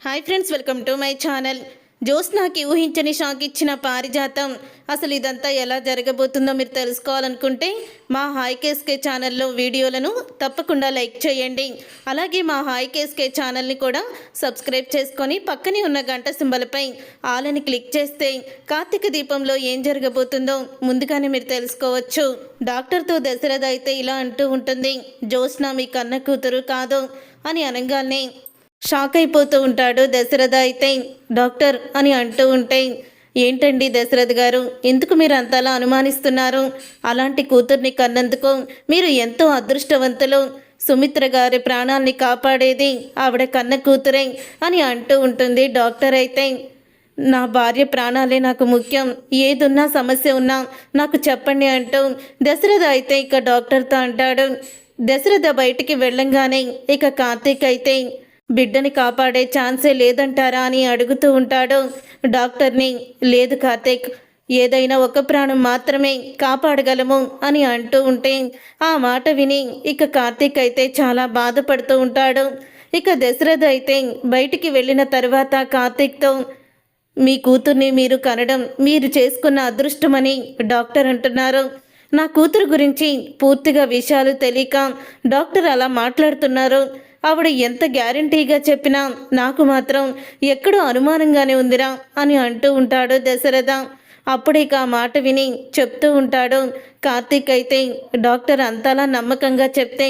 Hi friends, welcome to my channel. జ్యోత్స్నాకి ఊహించని shock ఇచ్చిన పారిజాతం. అసలు ఇదంతా ఎలా జరగబోతుందో మీరు తెలుసుకోవాలనుకుంటే మా హాయ్ కేస్కే ఛానల్లో వీడియోలను తప్పకుండా లైక్ చేయండి. అలాగే మా హాయ్ కేస్కే ఛానల్ని కూడా సబ్స్క్రైబ్ చేసుకొని పక్కనే ఉన్న గంట సింబల్పై ఆల్ అని క్లిక్ చేస్తే కార్తీక దీపంలో ఏం జరగబోతుందో ముందుగానే మీరు తెలుసుకోవచ్చు. డాక్టర్తో దశరథ అయితే ఇలా అంటూ ఉంటుంది, జ్యోత్స్న మీ కన్న కూతురు కాదు అని అనగానే షాక్ అయిపోతూ ఉంటాడు దశరథ. అయితే డాక్టర్ అని అంటూ ఉంటే, ఏంటండి దశరథ్ గారు, ఎందుకు మీరు అంతలా అనుమానిస్తున్నారు? అలాంటి కూతుర్ని కన్నందుకు మీరు ఎంతో అదృష్టవంతులు. సుమిత్ర గారి ప్రాణాల్ని కాపాడేది ఆవిడ కన్న కూతురే అని అంటూ ఉంటుంది డాక్టర్. అయితే నా భార్య ప్రాణాలే నాకు ముఖ్యం, ఏదున్నా సమస్య ఉన్నా నాకు చెప్పండి అంటూ దశరథ అయితే ఇక డాక్టర్తో అంటాడు. దశరథ బయటికి వెళ్ళంగానే ఇక కార్తీక్ అయితే బిడ్డని కాపాడే ఛాన్సే లేదంటారా అని అడుగుతూ ఉంటాడు డాక్టర్ని. లేదు కార్తీక్, ఏదైనా ఒక ప్రాణం మాత్రమే కాపాడగలము అని అంటూ ఉంటే ఆ మాట విని ఇక కార్తీక్ అయితే చాలా బాధపడుతూ ఉంటాడు. ఇక దశరథ అయితే బయటికి వెళ్ళిన తర్వాత కార్తీక్తో, మీ కూతుర్ని మీరు కనడం మీరు చేసుకున్న అదృష్టమని డాక్టర్ అంటున్నారు. నా కూతురు గురించి పూర్తిగా విషయాలు తెలియక డాక్టర్ అలా మాట్లాడుతున్నారు. ఆవిడ ఎంత గ్యారంటీగా చెప్పినా నాకు మాత్రం ఎక్కడో అనుమానంగానే ఉందిరా అని అంటూ ఉంటాడు దశరథ. అప్పుడే ఆ మాట విని చెప్తూ ఉంటాడు కార్తీక్. అయితే డాక్టర్ అంతలా నమ్మకంగా చెప్తే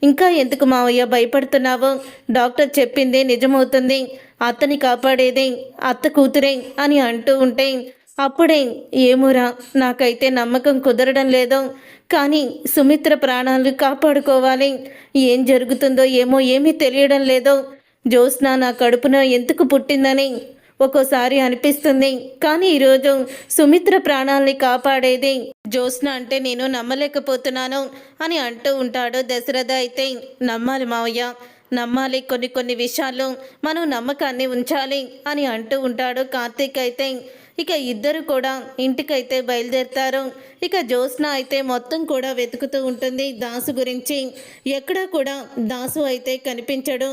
ఇంకా ఎందుకు మావయ్య భయపడుతున్నావు? డాక్టర్ చెప్పిందే నిజమవుతుంది, అత్తని కాపాడేది అత్త కూతురే అని అంటూ ఉంటే అప్పుడే ఏమోరా, నాకైతే నమ్మకం కుదరడం లేదు. కానీ సుమిత్ర ప్రాణాలు కాపాడుకోవాలి, ఏం జరుగుతుందో ఏమో ఏమీ తెలియడం లేదు. జ్యోత్స్న నా కడుపున ఎందుకు పుట్టిందని ఒక్కోసారి అనిపిస్తుంది. కానీ ఈరోజు సుమిత్ర ప్రాణాల్ని కాపాడేది జ్యోత్స్న అంటే నేను నమ్మలేకపోతున్నాను అని అంటూ ఉంటాడు దశరథ. అయితే నమ్మాలి మావయ్య, నమ్మాలి, కొన్ని విషయాల్లో మనం నమ్మకాన్ని ఉంచాలి అని అంటూ ఉంటాడు కార్తీక్. అయితే ఇక ఇద్దరు కూడా ఇంటికైతే బయలుదేరుతారు. ఇక జ్యోత్స్న అయితే మొత్తం కూడా వెతుకుతూ ఉంటుంది దాసు గురించి. ఎక్కడా కూడా దాసు అయితే కనిపించడు.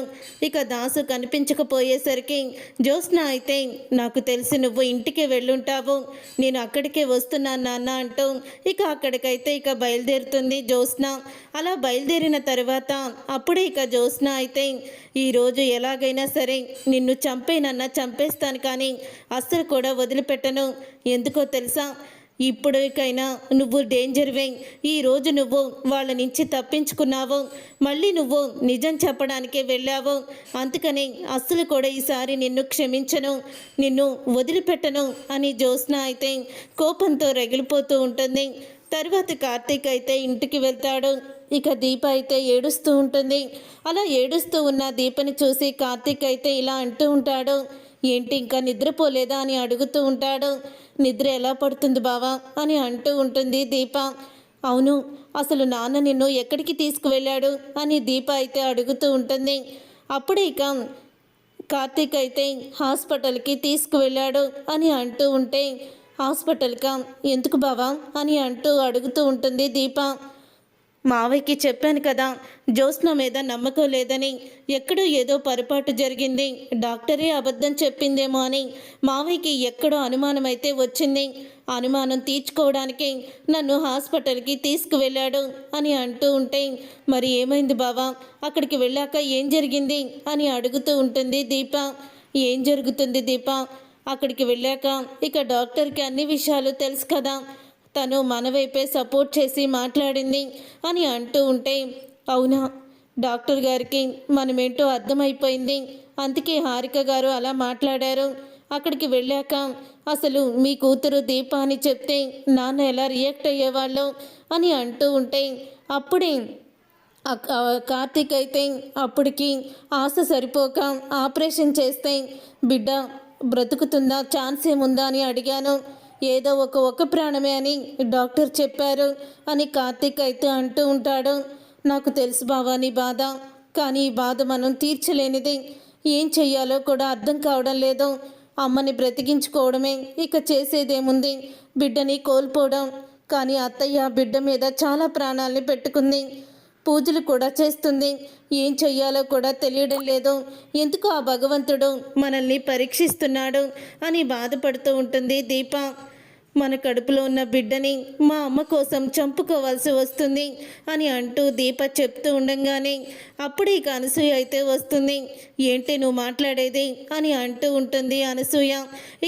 ఇక దాసు కనిపించకపోయేసరికి జ్యోత్స్న అయితే, నాకు తెలిసి నువ్వు ఇంటికి వెళ్ళుంటావు, నేను అక్కడికే వస్తున్నాను నాన్న అంటూ ఇక అక్కడికైతే ఇక బయలుదేరుతుంది జ్యోత్స్న. అలా బయలుదేరిన తర్వాత అప్పుడే ఇక జ్యోత్స్న అయితే, ఈరోజు ఎలాగైనా సరే నిన్ను చంపేనన్నా చంపేస్తాను, కానీ అస్సలు కూడా వదిలిపెట్టను. ఎందుకో తెలుసా, ఇప్పటికైనా నువ్వు డేంజర్వే. ఈరోజు నువ్వు వాళ్ళ నుంచి తప్పించుకున్నావు, మళ్ళీ నువ్వు నిజం చెప్పడానికే వెళ్ళావు. అందుకని అస్సలు కూడా ఈసారి నిన్ను క్షమించను, నిన్ను వదిలిపెట్టను అని జ్యోత్స్న అయితే కోపంతో రగిలిపోతూ ఉంటుంది. తర్వాత కార్తీక్ అయితే ఇంటికి వెళ్తాడు. ఇక దీప అయితే ఏడుస్తూ ఉంటుంది. అలా ఏడుస్తూ ఉన్న దీపని చూసి కార్తీక్ అయితే ఇలా అంటూ ఉంటాడు, ఏంటి ఇంకా నిద్రపోలేదా అని అడుగుతూ ఉంటాడు. నిద్ర ఎలా పడుతుంది బావా అని అంటూ ఉంటుంది దీప. అవును, అసలు నాన్న నిన్ను ఎక్కడికి తీసుకువెళ్ళాడు అని దీప అయితే అడుగుతూ ఉంటుంది. అప్పుడే ఇక కార్తీక్ అయితే హాస్పిటల్కి తీసుకువెళ్ళాడు అని అంటూ ఉంటే, హాస్పిటల్కా ఎందుకు బావా అని అంటూ అడుగుతూ ఉంటుంది దీప. మావయ్యకి చెప్పాను కదా, జ్యోత్స్న మీద నమ్మకం లేదని, ఎక్కడో ఏదో పొరపాటు జరిగింది, డాక్టరే అబద్ధం చెప్పిందేమో అని మావయ్యకి ఎక్కడో అనుమానం అయితే వచ్చింది. అనుమానం తీర్చుకోవడానికి నన్ను హాస్పిటల్కి తీసుకువెళ్ళాడు అని అంటూ ఉంటే, మరి ఏమైంది బావా, అక్కడికి వెళ్ళాక ఏం జరిగింది అని అడుగుతూ ఉంటుంది దీప. ఏం జరుగుతుంది దీప, అక్కడికి వెళ్ళాక ఇక డాక్టర్కి అన్ని విషయాలు తెలుసు కదా, తను మన వైపే సపోర్ట్ చేసి మాట్లాడింది అని అంటూ ఉంటే, అవునా, డాక్టర్ గారికి మనమేంటో అర్థమైపోయింది, అందుకే హారిక గారు అలా మాట్లాడారు. అక్కడికి వెళ్ళాక అసలు మీ కూతురు దీప అని చెప్తే నాన్న ఎలా రియాక్ట్ అయ్యేవాళ్ళు అని అంటూ ఉంటే అప్పుడే కార్తీక్ అయితే అప్పటికి ఆశ సరిపోక ఆపరేషన్ చేస్తే బిడ్డ బ్రతుకుతుందా, ఛాన్స్ ఏముందా అని అడిగాను. ఏదో ఒక ప్రాణమే అని డాక్టర్ చెప్పారు అని కార్తీక్ అయితే అంటూ ఉంటాడు. నాకు తెలుసు బావా నీ బాధ, కానీ ఈ బాధ మనం తీర్చలేనిది. ఏం చెయ్యాలో కూడా అర్థం కావడం లేదు. అమ్మని బ్రతికించుకోవడమే ఇక చేసేదేముంది, బిడ్డని కోల్పోవడం. కానీ అత్తయ్య బిడ్డ మీద చాలా ప్రాణాలని పెట్టుకుంది. పూజలు కూడా చేస్తుంది. ఏం చెయ్యాలో కూడా తెలియడం లేదు. ఎందుకు ఆ భగవంతుడు మనల్ని పరీక్షిస్తున్నాడు అని బాధపడుతూ ఉంటుంది దీప. మన కడుపులో ఉన్న బిడ్డని మా అమ్మ కోసం చంపుకోవాల్సి వస్తుంది అని అంటూ దీప చెప్తూ ఉండగానే అప్పుడు ఇక అనసూయ అయితే వస్తుంది. ఏంటి నువ్వు మాట్లాడేది అని అంటూ ఉంటుంది అనసూయ.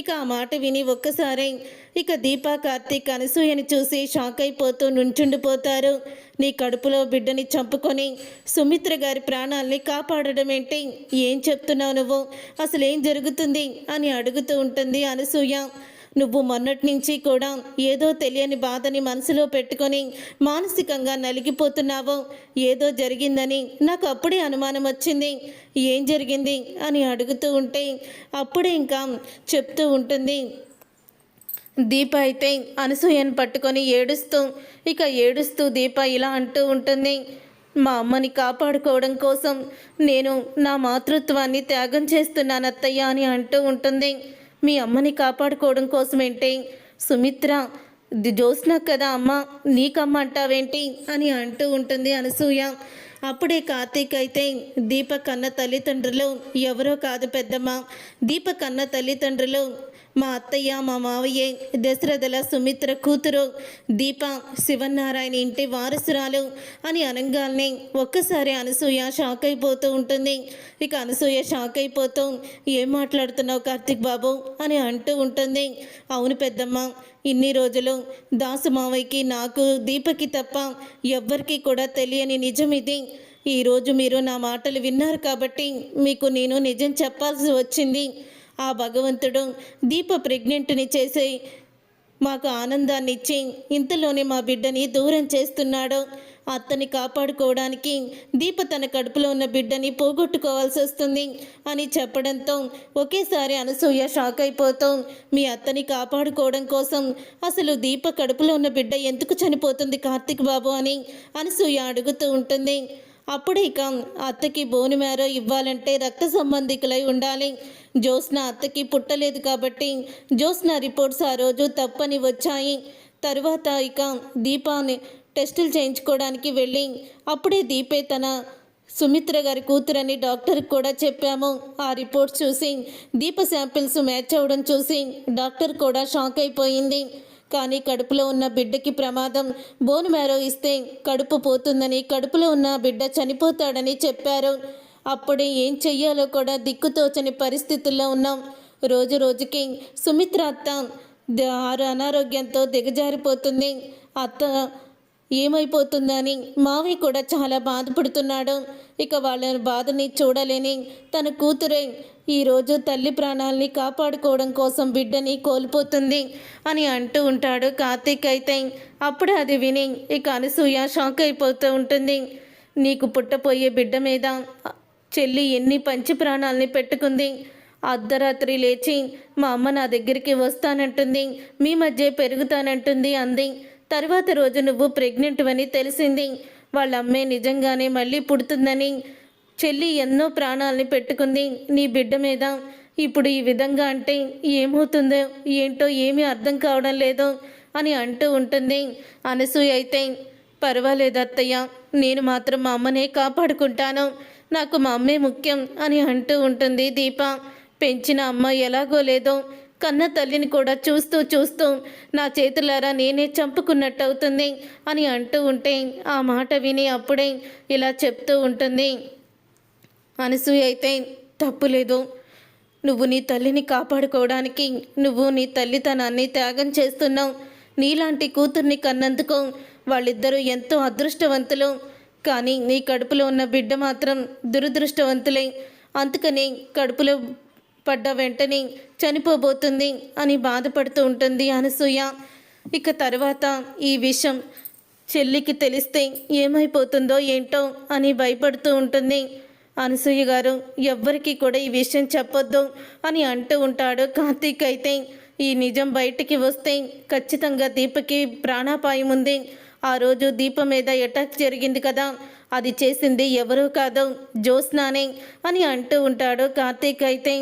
ఇక ఆ మాట విని ఒక్కసారి ఇక దీప కార్తీక్ అనసూయని చూసి షాక్ అయిపోతూ నుంచుండిపోతారు. నీ కడుపులో బిడ్డని చంపుకొని సుమిత్ర గారి ప్రాణాల్ని కాపాడడం ఏంటి? ఏం చెప్తున్నావు నువ్వు? అసలు ఏం జరుగుతుంది అని అడుగుతూ ఉంటుంది అనసూయ. నువ్వు మొన్నటి నుంచి కూడా ఏదో తెలియని బాధని మనసులో పెట్టుకొని మానసికంగా నలిగిపోతున్నావు. ఏదో జరిగిందని నాకు అప్పుడే అనుమానం వచ్చింది. ఏం జరిగింది అని అడుగుతూ ఉంటే అప్పుడే ఇంకా చెప్తూ ఉంటుంది. దీప అయితే అనసూయను పట్టుకొని ఏడుస్తూ దీప ఇలా అంటూ ఉంటుంది. మా అమ్మని కాపాడుకోవడం కోసం నేను నా మాతృత్వాన్ని త్యాగం చేస్తున్నాను అత్తయ్య అని అంటూ ఉంటుంది. మీ అమ్మని కాపాడుకోవడం కోసం ఏంటి? సుమిత్ర జ్యోత్స్న కదా అమ్మ, నీకమ్మ అంటావేంటి అని అంటూ ఉంటుంది అనసూయ. అప్పుడే కార్తీక్ అయితే దీప కన్న తల్లిదండ్రులు ఎవరో కాదు పెద్దమ్మ. దీప కన్న తల్లిదండ్రులు మా అత్తయ్య మా మావయ్యే. దశరథల సుమిత్ర కూతురు దీప శివనారాయణ ఇంటి వారసురాలు అని అనగానే ఒక్కసారి అనసూయ షాక్ అయిపోతూ ఉంటుంది. ఇక అనసూయ షాక్ అయిపోతూ ఏం మాట్లాడుతున్నావు కార్తీక్ బాబు అని అంటూ ఉంటుంది. అవును పెద్దమ్మ, ఇన్ని రోజులు దాసు మావయ్యకి నాకు దీపకి తప్ప ఎవ్వరికీ కూడా తెలియని నిజం ఇది. ఈరోజు మీరు నా మాటలు విన్నారు కాబట్టి మీకు నేను నిజం చెప్పాల్సి వచ్చింది. ఆ భగవంతుడు దీప ప్రెగ్నెంట్ని చేసి మాకు ఆనందాన్ని ఇచ్చి ఇంతలోనే మా బిడ్డని దూరం చేస్తున్నాడు. అత్తని కాపాడుకోవడానికి దీప తన కడుపులో ఉన్న బిడ్డని పోగొట్టుకోవాల్సి వస్తుంది అని చెప్పడంతో ఒకేసారి అనసూయ షాక్ అయిపోతూ మీ అత్తని కాపాడుకోవడం కోసం అసలు దీప కడుపులో ఉన్న బిడ్డ ఎందుకు చనిపోతుంది కార్తీక్ బాబు అని అనసూయ అడుగుతూ ఉంటుంది. అప్పుడు ఇక అత్తకి బోను మేర ఇవ్వాలంటే రక్త సంబంధికులై ఉండాలి. జ్యోత్స్న అత్తకి పుట్టలేదు కాబట్టి జ్యోత్స్న రిపోర్ట్స్ ఆ రోజు తప్పని వచ్చాయి. తర్వాత ఇక దీపాన్ని టెస్టులు చేయించుకోవడానికి వెళ్ళి అప్పుడే దీపే తన సుమిత్ర గారి కూతురని డాక్టర్కి కూడా చెప్పాము. ఆ రిపోర్ట్స్ చూసి దీప శాంపిల్స్ మ్యాచ్ అవ్వడం చూసి డాక్టర్ కూడా షాక్ అయిపోయింది. కానీ కడుపులో ఉన్న బిడ్డకి ప్రమాదం, బోన్ మ్యారో ఇస్తే కడుపు పోతుందని, కడుపులో ఉన్న బిడ్డ చనిపోతాడని చెప్పారు. అప్పుడే ఏం చెయ్యాలో కూడా దిక్కుతోచని పరిస్థితుల్లో ఉన్నాం. రోజు రోజుకి సుమిత్ర అత్త అనారోగ్యంతో దిగజారిపోతుంది. అత్త ఏమైపోతుందని మావయ్య కూడా చాలా బాధపడుతున్నాడు. ఇక వాళ్ళ బాధని చూడలేని తన కూతురే ఈరోజు తల్లి ప్రాణాలని కాపాడుకోవడం కోసం బిడ్డని కోల్పోతుంది అని అంటూ ఉంటాడు కార్తీక్ అయితే. అప్పుడు అది విని ఇక అనసూయ షాక్ అయిపోతూ ఉంటుంది. నీకు పుట్టపోయే బిడ్డ మీద చెల్లి ఎన్ని పంచి ప్రాణాలని పెట్టుకుంది. అర్ధరాత్రి లేచి మా అమ్మ నా దగ్గరికి వస్తానంటుంది, మీ మధ్య పెరుగుతానంటుంది అంది. తర్వాత రోజు నువ్వు ప్రెగ్నెంట్ అని తెలిసింది. వాళ్ళ అమ్మే నిజంగానే మళ్ళీ పుడుతుందని చెల్లి ఎన్నో ప్రాణాలని పెట్టుకుంది నీ బిడ్డ మీద. ఇప్పుడు ఈ విధంగా అంటే ఏమవుతుందో ఏంటో ఏమీ అర్థం కావడం లేదు అని అంటూ ఉంటుంది. అనసూయ అయితే పర్వాలేదు అత్తయ్య, నేను మాత్రం మా అమ్మనే కాపాడుకుంటాను, నాకు మా అమ్మే ముఖ్యం అని అంటూ ఉంటుంది దీప. పెంచిన అమ్మ ఎలాగో లేదో కన్న తల్లిని కూడా చూస్తూ చూస్తూ నా చేతులారా నేనే చంపుకున్నట్టు అవుతుంది అని అంటూ ఉంటే ఆ మాట విని అప్పుడే ఇలా చెప్తూ ఉంటుంది అనసూయ అయితే. తప్పులేదు, నువ్వు నీ తల్లిని కాపాడుకోవడానికి నువ్వు నీ తల్లితనాన్ని త్యాగం చేస్తున్నావు. నీలాంటి కూతుర్ని కన్నందుకు వాళ్ళిద్దరూ ఎంతో అదృష్టవంతులు. కానీ నీ కడుపులో ఉన్న బిడ్డ మాత్రం దురదృష్టవంతులే. అందుకని కడుపులో పడ్డ వెంటనే చనిపోబోతుంది అని బాధపడుతూ ఉంటుంది అనసూయ. ఇక తర్వాత ఈ విషయం చెల్లికి తెలిస్తే ఏమైపోతుందో ఏంటో అని భయపడుతూ ఉంటుంది. అనసూయ గారు ఎవ్వరికీ కూడా ఈ విషయం చెప్పొద్దు అని అంటూ ఉంటాడు కార్తీక్ అయితే. ఈ నిజం బయటికి వస్తే ఖచ్చితంగా దీపకి ప్రాణాపాయం ఉంది, ఆ రోజు దీప మీద అటాక్ జరిగింది కదా, అది చేసింది ఎవరూ కాదు జ్యోత్స్నానే అని అంటూ ఉంటాడు కార్తీక్. అయితే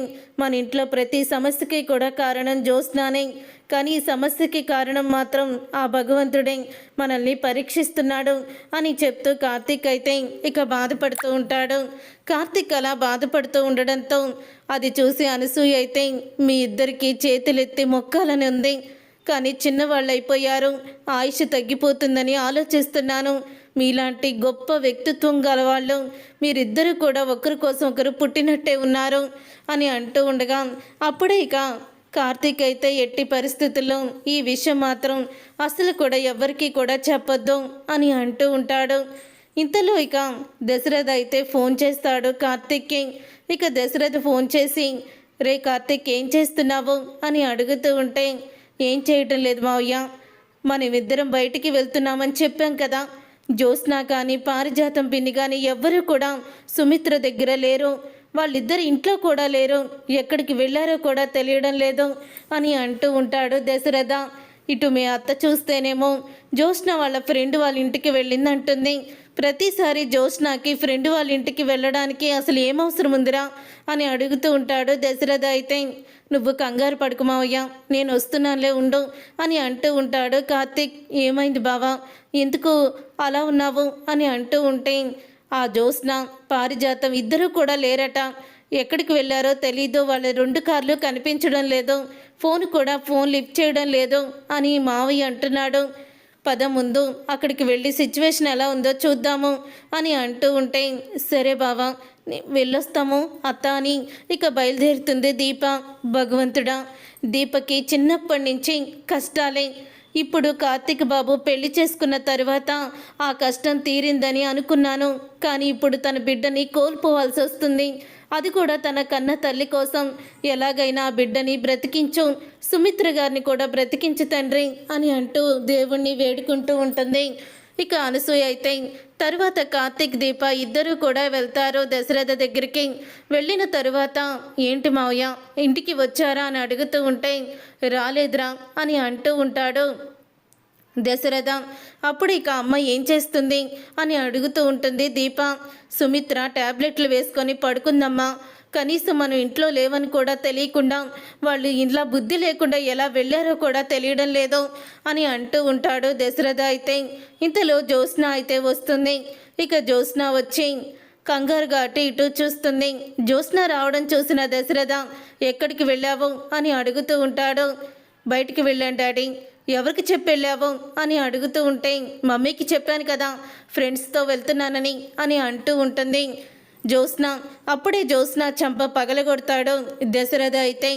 మన ఇంట్లో ప్రతి సమస్యకి కూడా కారణం జ్యోత్స్నానే, కానీ ఈ సమస్యకి కారణం మాత్రం ఆ భగవంతుడే మనల్ని పరీక్షిస్తున్నాడు అని చెప్తూ కార్తీక్ అయితే ఇక బాధపడుతూ ఉంటాడు. కార్తీక్ అలా బాధపడుతూ ఉండడంతో అది చూసి అనసూయ అయితే మీ ఇద్దరికి చేతులెత్తి మొక్కాలని ఉంది, కానీ చిన్నవాళ్ళు అయిపోయారు, ఆయుష్ తగ్గిపోతుందని ఆలోచిస్తున్నాను. మీలాంటి గొప్ప వ్యక్తిత్వం గలవాళ్ళు మీరిద్దరూ కూడా ఒకరి కోసం ఒకరు పుట్టినట్టే ఉన్నారు అని అంటూ ఉండగా అప్పుడే ఇక కార్తీక్ అయితే ఎట్టి పరిస్థితుల్లో ఈ విషయం మాత్రం అసలు కూడా ఎవరికీ కూడా చెప్పొద్దు అని అంటూ ఉంటాడు. ఇంతలో ఇక దశరథ్ అయితే ఫోన్ చేస్తాడు కార్తీక్కి. ఇక దశరథ్ ఫోన్ చేసి రే కార్తీక్ ఏం చేస్తున్నావు అని అడుగుతూ ఉంటే ఏం చేయటం లేదు మావయ్య, మనమిద్దరం బయటికి వెళ్తున్నామని చెప్పాం కదా, జ్యోత్స్న కానీ పారిజాతం పిన్ని కానీ ఎవ్వరూ కూడా సుమిత్ర దగ్గర లేరు, వాళ్ళిద్దరు ఇంట్లో కూడా లేరు, ఎక్కడికి వెళ్ళారో కూడా తెలియడం లేదు అని అంటూ ఉంటాడు దశరథ. ఇటు మీ అత్త చూస్తేనేమో జ్యోత్స్న వాళ్ళ ఫ్రెండ్ వాళ్ళ ఇంటికి వెళ్ళిందంటుంది. ప్రతిసారి జ్యోత్స్నకి ఫ్రెండ్ వాళ్ళ ఇంటికి వెళ్ళడానికి అసలు ఏమవసరం ఉందిరా అని అడుగుతూ ఉంటాడు దశరథ. అయితే నువ్వు కంగారు పడుకు మావయ్య, నేను వస్తున్నానులే ఉండు అని అంటూ ఉంటాడు కార్తీక్. ఏమైంది బావా, ఎందుకు అలా ఉన్నావు అని అంటూ ఉంటే ఆ జ్యోత్స్న పారిజాతం ఇద్దరూ కూడా లేరట, ఎక్కడికి వెళ్ళారో తెలీదు, వాళ్ళ 2 కార్లు కనిపించడం లేదు, ఫోన్ లిఫ్ట్ చేయడం లేదు అని మావయ్య అంటున్నాడు. పద ముందు అక్కడికి వెళ్ళి సిచ్యువేషన్ ఎలా ఉందో చూద్దాము అని అంటూ ఉంటే సరే బావా వెళ్ళొస్తాము అత్త అని ఇక బయలుదేరుతుంది దీప. భగవంతుడా, దీపకి చిన్నప్పటి నుంచి కష్టాలే, ఇప్పుడు కార్తీక్ బాబు పెళ్లి చేసుకున్న తర్వాత ఆ కష్టం తీరిందని అనుకున్నాను, కానీ ఇప్పుడు తన బిడ్డని కోల్పోవాల్సి వస్తుంది, అది కూడా తన కన్న తల్లి కోసం. ఎలాగైనా ఆ బిడ్డని బ్రతికించు, సుమిత్ర గారిని కూడా బ్రతికించు తండ్రి అని అంటూ దేవుణ్ణి వేడుకుంటూ ఉంటుంది. ఇక అనసూయ అయితే తరువాత కార్తీక్ దీప ఇద్దరూ కూడా వెళ్తారు దశరథ దగ్గరికి. వెళ్ళిన తరువాత ఏంటి మావయ్య ఇంటికి వచ్చారా అని అడుగుతూ ఉంటే రాలేదురా అని అంటూ ఉంటాడు దశరథ. అప్పుడు ఇక అమ్మ ఏం చేస్తుంది అని అడుగుతూ ఉంటుంది దీప. సుమిత్ర ట్యాబ్లెట్లు వేసుకొని పడుకుందమ్మా, కనీసం మనం ఇంట్లో లేవని కూడా తెలియకుండా వాళ్ళు ఇంట్లో బుద్ధి లేకుండా ఎలా వెళ్ళారో కూడా తెలియడం లేదు అని అంటూ ఉంటాడు దశరథ. అయితే ఇంతలో జ్యోత్స్న అయితే వస్తుంది. ఇక జ్యోత్స్న వచ్చి కంగారుగా అటు ఇటు చూస్తుంది. జ్యోత్స్న రావడం చూసిన దశరథ ఎక్కడికి వెళ్ళావు అని అడుగుతూ ఉంటాడు. బయటికి వెళ్ళాను డాడీ. ఎవరికి చెప్పి వెళ్ళావు అని అడుగుతూ ఉంటే మమ్మీకి చెప్పాను కదా ఫ్రెండ్స్తో వెళ్తున్నానని అని అంటూ ఉంటుంది జ్యోత్స్న. అప్పుడే జ్యోత్స్న చంప పగలగొడతాడు దశరథ. అయితే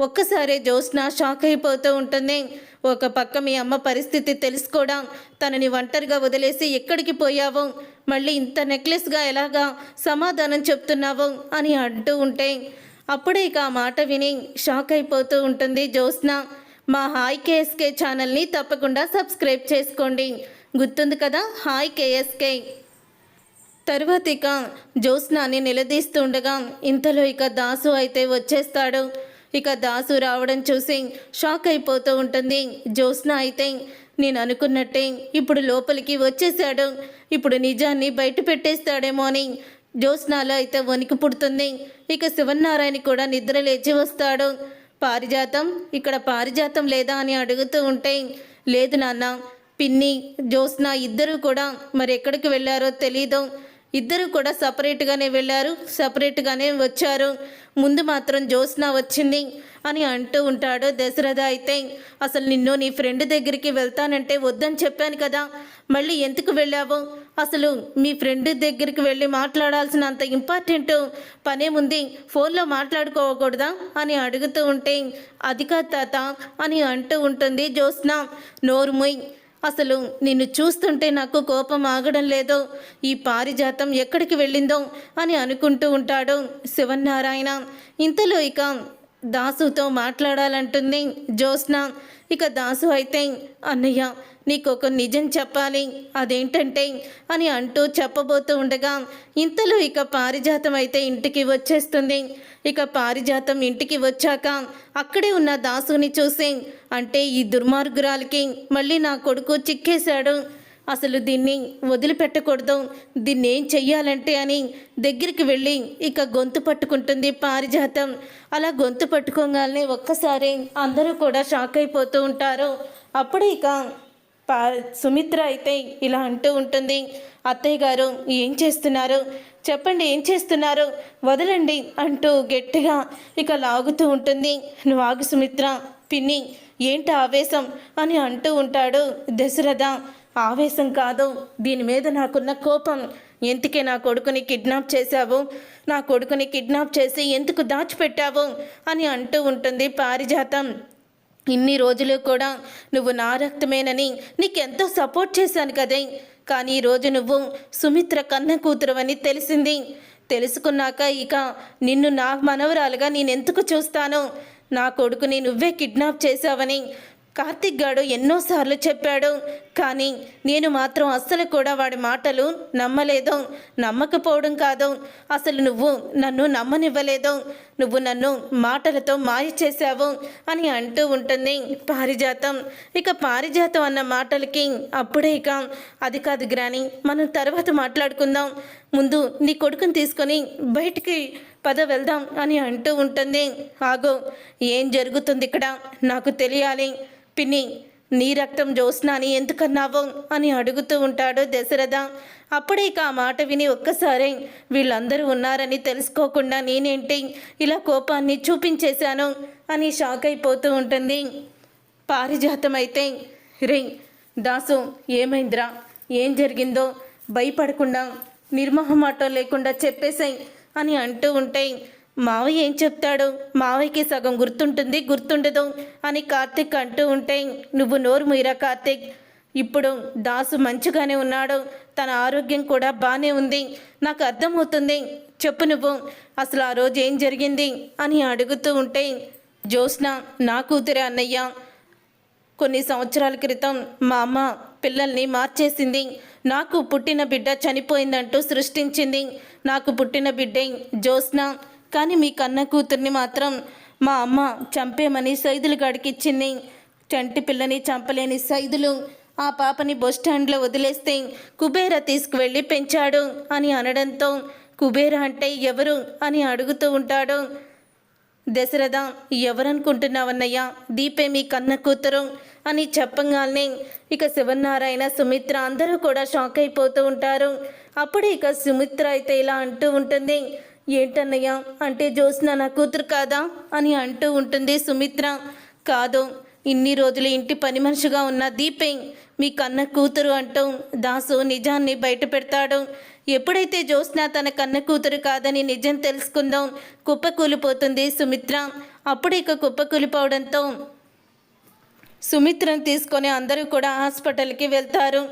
ఒక్కసారి జ్యోత్స్న షాక్ అయిపోతూ ఉంటుంది. ఒక పక్క మీ అమ్మ పరిస్థితి తెలుసుకోవడం, తనని ఒంటరిగా వదిలేసి ఎక్కడికి పోయావు, మళ్ళీ ఇంత నెక్లెస్గా ఎలాగా సమాధానం చెప్తున్నావు అని అంటూ ఉంటే అప్పుడే ఇక ఆ మాట విని షాక్ అయిపోతూ ఉంటుంది జ్యోత్స్న. మా హాయ్ కేఎస్కే ఛానల్ని తప్పకుండా సబ్స్క్రైబ్ చేసుకోండి, గుర్తుంది కదా హాయ్ కేఎస్కే. తరువాత ఇక జ్యోత్స్నాని నిలదీస్తుండగా ఇంతలో ఇక దాసు అయితే వచ్చేస్తాడు. ఇక దాసు రావడం చూసి షాక్ అయిపోతూ ఉంటుంది జ్యోత్స్న. అయితే నేను అనుకున్నట్టే ఇప్పుడు లోపలికి వచ్చేసాడు, ఇప్పుడు నిజాన్ని బయట పెట్టేస్తాడేమో అని జ్యోత్స్నాలో అయితే వణికి పుడుతుంది. ఇక శివనారాయణ కూడా నిద్ర లేచి వస్తాడు. పారిజాతం, ఇక్కడ పారిజాతం లేదా అని అడుగుతూ ఉంటే లేదు నాన్న, పిన్ని జ్యోత్స్న ఇద్దరూ కూడా మరి ఎక్కడికి వెళ్ళారో తెలీదు, ఇద్దరు కూడా సపరేట్గానే వెళ్ళారు, సపరేట్గానే వచ్చారు, ముందు మాత్రం జ్యోత్స్న వచ్చింది అని అంటూ ఉంటాడు దశరథ. అయితే అసలు నిన్ను నీ ఫ్రెండ్ దగ్గరికి వెళ్తానంటే వద్దని చెప్పాను కదా, మళ్ళీ ఎందుకు వెళ్ళావు, అసలు మీ ఫ్రెండ్ దగ్గరికి వెళ్ళి మాట్లాడాల్సినంత ఇంపార్టెంట్ పనేముంది, ఫోన్లో మాట్లాడుకోకూడదా అని అడుగుతూ ఉంటే అది కాదు తాత అని అంటూ ఉంటుంది జ్యోత్స్న. నోరుమొయ్, అసలు నిన్ను చూస్తుంటే నాకు కోపం ఆగడం లేదు, ఈ పారిజాతం ఎక్కడికి వెళ్ళిందో అని అనుకుంటూ ఉంటాడు శివనారాయణ. ఇంతలో ఇక దాసుతో మాట్లాడాలంటుంది జ్యోత్స్న. ఇక దాసు అయితే అన్నయ్య నీకు ఒక నిజం చెప్పాలి, అదేంటంటే అని అంటూ చెప్పబోతూ ఉండగా ఇంతలో ఇక పారిజాతం అయితే ఇంటికి వచ్చేస్తుంది. ఇక పారిజాతం ఇంటికి వచ్చాక అక్కడే ఉన్న దాసుని చూసి అంటే ఈ దుర్మార్గురాలకి మళ్ళీ నా కొడుకు చిక్కేశాడు, అసలు దీన్ని వదిలిపెట్టకూడదు, దీన్ని ఏం చెయ్యాలంటే అని దగ్గరికి వెళ్ళి ఇక గొంతు పట్టుకుంటుంది పారిజాతం. అలా గొంతు పట్టుకోగానే ఒక్కసారి అందరూ కూడా షాక్ అయిపోతూ ఉంటారు. అప్పుడు ఇక సుమిత్ర అయితే ఇలా అంటూ ఉంటుంది, అత్తయ్య గారు ఏం చేస్తున్నారు, చెప్పండి ఏం చేస్తున్నారు, వదలండి అంటూ గట్టిగా ఇక లాగుతూ ఉంటుంది. నువ్వు ఆగు సుమిత్ర, పిన్ని ఏంటి ఆవేశం అని అంటూ ఉంటాడు దశరథ. ఆవేశం కాదు, దీని మీద నాకున్న కోపం. ఎందుకే నా కొడుకుని కిడ్నాప్ చేశావు, నా కొడుకుని కిడ్నాప్ చేసి ఎందుకు దాచిపెట్టావు అని అంటూ ఉంటుంది పారిజాతం. ఇన్ని రోజులు కూడా నువ్వు నా రక్తమేనని నీకెంతో సపోర్ట్ చేశాను కదే, కానీ ఈరోజు నువ్వు సుమిత్ర కన్న కూతురు అని తెలిసింది. తెలుసుకున్నాక ఇక నిన్ను నా మనవరాలుగా నేనెందుకు చూస్తాను, నా కొడుకుని నువ్వే కిడ్నాప్ చేశావని కార్తిక్ గాడు ఎన్నోసార్లు చెప్పాడు, కానీ నేను మాత్రం అస్సలు కూడా వాడి మాటలు నమ్మలేదు. నమ్మకపోవడం కాదు, అసలు నువ్వు నన్ను నమ్మనివ్వలేదు, నువ్వు నన్ను మాటలతో మాయ చేశావు అని అంటూ ఉంటుంది పారిజాతం. ఇక పారిజాతం అన్న మాటలకి అప్పుడే ఇక అది కాదు గ్రాని, మనం తర్వాత మాట్లాడుకుందాం, ముందు నీ కొడుకుని తీసుకొని బయటికి పద వెళ్దాం అని అంటూ ఉంటుంది. ఆగో, ఏం జరుగుతుంది ఇక్కడ నాకు తెలియాలి, పిన్ని నీ రక్తం జ్యోత్స్నాని ఎందుకన్నావు అని అడుగుతూ ఉంటాడు దశరథ. అప్పుడే ఇక ఆ మాట విని ఒక్కసారి వీళ్ళందరూ ఉన్నారని తెలుసుకోకుండా నేనేంటి ఇలా కోపాన్ని చూపించేశాను అని షాక్ అయిపోతూ ఉంటుంది పారిజాతం. అయితే రే దాసు ఏమైందిరా, ఏం జరిగిందో భయపడకుండా నిర్మోహమాటం లేకుండా చెప్పేశాయి అని అంటూ ఉంటే, మావయ్య ఏం చెప్తాడు, మావయ్యకి సగం గుర్తుంటుంది గుర్తుండదు అని కార్తిక్ అంటూ ఉంటే, నువ్వు నోరు మూయరా కార్తిక్, ఇప్పుడు దాసు మంచిగానే ఉన్నాడు, తన ఆరోగ్యం కూడా బాగానే ఉంది, నాకు అర్థమవుతుంది, చెప్పు నువ్వు అసలు ఆ రోజు ఏం జరిగింది అని అడుగుతూ ఉంటే, జ్యోత్స్న నా కూతురే అన్నయ్య, కొన్ని సంవత్సరాల క్రితం మా అమ్మ పిల్లల్ని మార్చేసింది, నాకు పుట్టిన బిడ్డ చనిపోయిందంటూ సృష్టించింది, నాకు పుట్టిన బిడ్డే జ్యోత్స్న, కానీ మీ కన్న కూతుర్ని మాత్రం మా అమ్మ చంపేమని సైదులు గడికిచ్చింది, చంటి పిల్లని చంపలేని సైదులు ఆ పాపని బస్టాండ్లో వదిలేస్తే కుబేర తీసుకువెళ్ళి పెంచాడు అని అనడంతో, కుబేర అంటే ఎవరు అని అడుగుతూ ఉంటాడు దశరథ. ఎవరనుకుంటున్నావన్నయ్య, దీపే మీ కన్న కూతురు అని చెప్పగానే ఇక శివనారాయణ సుమిత్ర అందరూ కూడా షాక్ అయిపోతూ ఉంటారు. అప్పుడు ఇక సుమిత్ర అయితే ఇలా అంటూ ఉంటుంది, ఏంటన్నయ్య అంటే జ్యోత్స్న నా కూతురు కాదా అని అంటూ ఉంటుంది సుమిత్ర. కాదు, ఇన్ని రోజులు ఇంటి పని మనిషిగా ఉన్న దీపే మీ కన్న కూతురు అంటూ దాసు నిజాన్ని బయట పెడతాడు. ఎప్పుడైతే జ్యోత్స్న తన కన్న కూతురు కాదని నిజం తెలుసుకుందో కుప్పకూలిపోతుంది సుమిత్ర. అప్పుడు ఇక కుప్పకూలిపోవడంతో సుమిత్రను తీసుకొని అందరూ కూడా హాస్పిటల్కి వెళ్తారు.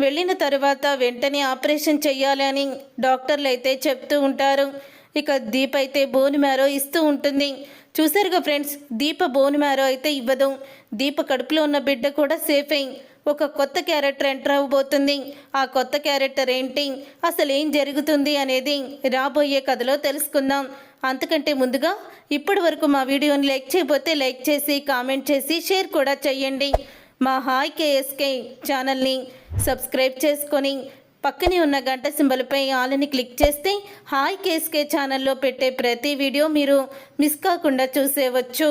వెళ్ళిన తర్వాత వెంటనే ఆపరేషన్ చెయ్యాలి అని డాక్టర్లు అయితే చెప్తూ ఉంటారు. ఇక దీప అయితే బోన్ మ్యారో ఇస్తూ ఉంటుంది. చూసారుగా ఫ్రెండ్స్, దీప బోన్ మ్యారో అయితే ఇవ్వదు. దీప కడుపులో ఉన్న బిడ్డ కూడా సేఫ్ అయి ఒక కొత్త క్యారెక్టర్ ఎంటర్ అవ్వబోతుంది. ఆ కొత్త క్యారెక్టర్ ఏంటి, అసలు ఏం జరుగుతుంది అనేది రాబోయే కథలో తెలుసుకుందాం. అంతకంటే ముందుగా ఇప్పటి వరకు మా వీడియోని లైక్ చేయకపోతే లైక్ చేసి కామెంట్ చేసి షేర్ కూడా చేయండి. మా హాయ్ కేఎస్కే ఛానల్ని సబ్స్క్రైబ్ చేసుకొని పక్కనే ఉన్న గంట సింబల్పై ఆల్ని క్లిక్ చేస్తే హాయ్ కేఎస్కే ఛానల్లో పెట్టే ప్రతి వీడియో మీరు మిస్ కాకుండా చూసేవచ్చు.